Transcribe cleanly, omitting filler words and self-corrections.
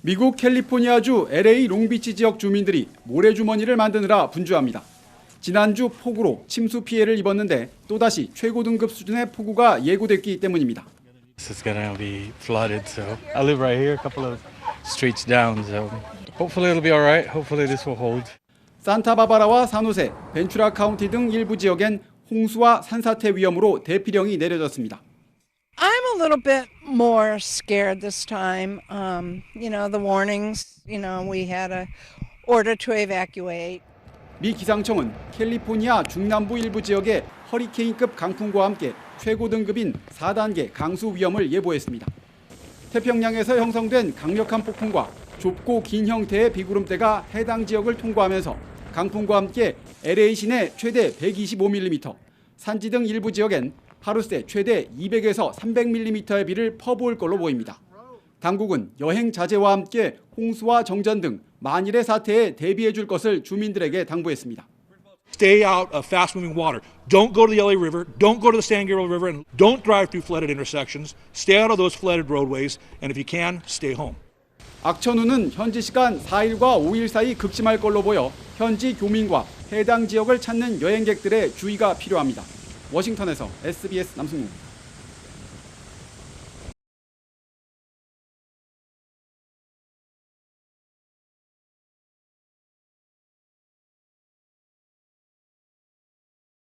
미국 캘리포니아주 LA 롱비치 지역 주민들이 모래주머니를 만드느라 분주합니다. 지난주 폭우로 침수 피해를 입었는데 또다시 최고 등급 수준의 폭우가 예고됐기 때문입니다. This is gonna be flooded, so I live right here, a couple of streets down, so hopefully it'll be all right. Hopefully this will hold. 산타바바라와 산호세, 벤츄라 카운티 등 일부 지역엔 홍수와 산사태 위험으로 대피령이 내려졌습니다. I'm a little bit more scared this time. The warnings, we had a order to evacuate. 미 기상청은 캘리포니아 중남부 일부 지역에 허리케인급 강풍과 함께 최고 등급인 4단계 강수 위험을 예보했습니다. 태평양에서 형성된 강력한 폭풍과 좁고 긴 형태의 비구름대가 해당 지역을 통과하면서 강풍과 함께 LA 시내 최대 125mm, 산지 등 일부 지역엔 하루 새 최대 200에서 300mm의 비를 퍼부을 걸로 보입니다. 당국은 여행 자제와 함께 홍수와 정전 등 만일의 사태에 대비해 줄 것을 주민들에게 당부했습니다. Stay out of fast-moving water. Don't go to the LA River. Don't go to the San Gabriel River, and don't drive through flooded intersections. Stay out of those flooded roadways, and if you can, stay home. 악천후는 현지 시간 4일과 5일 사이 극심할 걸로 보여 현지 교민과 해당 지역을 찾는 여행객들의 주의가 필요합니다. 워싱턴에서 SBS 남승우.